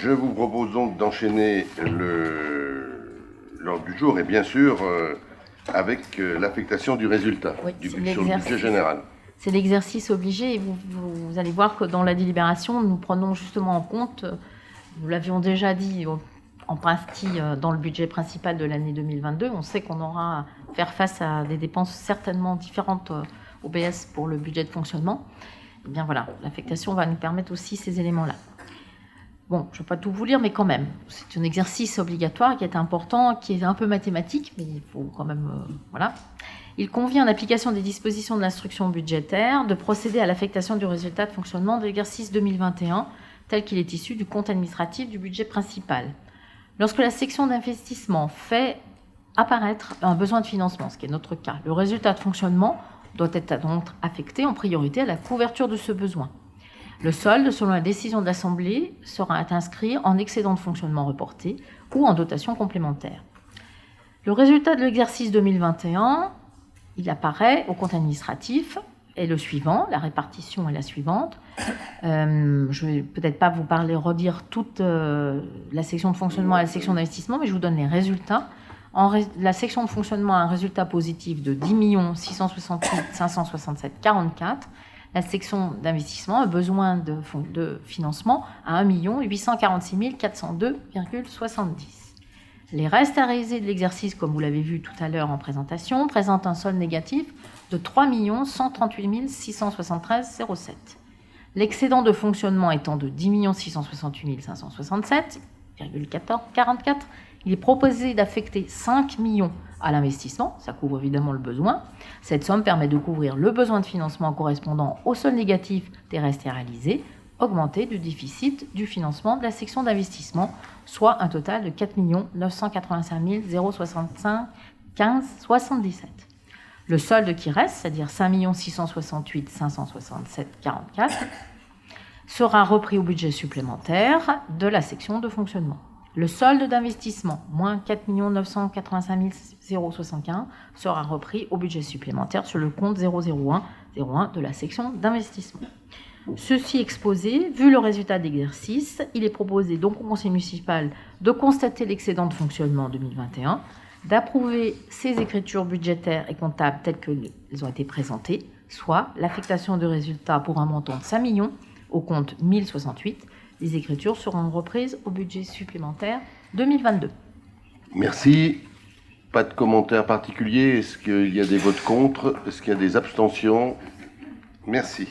Je vous propose donc d'enchaîner l'ordre du jour et bien sûr avec l'affectation du résultat sur le budget général. C'est l'exercice obligé et vous allez voir que dans la délibération, nous prenons justement en compte, nous l'avions déjà dit en partie dans le budget principal de l'année 2022, on sait qu'on aura à faire face à des dépenses certainement différentes au BS pour le budget de fonctionnement. Et bien voilà, l'affectation va nous permettre aussi ces éléments-là. Bon, je ne vais pas tout vous lire, mais quand même, c'est un exercice obligatoire qui est important, qui est un peu mathématique, mais il faut quand même... voilà. Il convient, en application des dispositions de l'instruction budgétaire, de procéder à l'affectation du résultat de fonctionnement de l'exercice 2021, tel qu'il est issu du compte administratif du budget principal. Lorsque la section d'investissement fait apparaître un besoin de financement, ce qui est notre cas, le résultat de fonctionnement doit être donc affecté en priorité à la couverture de ce besoin. Le solde, selon la décision de l'Assemblée, sera inscrit en excédent de fonctionnement reporté ou en dotation complémentaire. Le résultat de l'exercice 2021, il apparaît au compte administratif, est le suivant, la répartition est la suivante. Je ne vais peut-être pas vous redire toute la section de fonctionnement et la section d'investissement, mais je vous donne les résultats. La section de fonctionnement a un résultat positif de 10 668 567,44. La section d'investissement a besoin de financement à 1 846 402,70. Les restes à réaliser de l'exercice, comme vous l'avez vu tout à l'heure en présentation, présentent un solde négatif de 3 138 673,07. L'excédent de fonctionnement étant de 10 668 567,44, il est proposé d'affecter 5 millions à l'investissement, ça couvre évidemment le besoin. Cette somme permet de couvrir le besoin de financement correspondant au solde négatif des restes à réaliser, augmenté du déficit du financement de la section d'investissement, soit un total de 4 985 065,15,77. Le solde qui reste, c'est-à-dire 5 668 567,44, sera repris au budget supplémentaire de la section de fonctionnement. Le solde d'investissement, moins 4 985 061, sera repris au budget supplémentaire sur le compte 001 de la section d'investissement. Ceci exposé, vu le résultat d'exercice, il est proposé donc au Conseil municipal de constater l'excédent de fonctionnement 2021, d'approuver ces écritures budgétaires et comptables telles qu'elles ont été présentées, soit l'affectation de résultats pour un montant de 5 millions au compte 1068. Les écritures seront reprises au budget supplémentaire 2022. Merci. Pas de commentaires particuliers. Est-ce qu'il y a des votes contre? Est-ce qu'il y a des abstentions? Merci.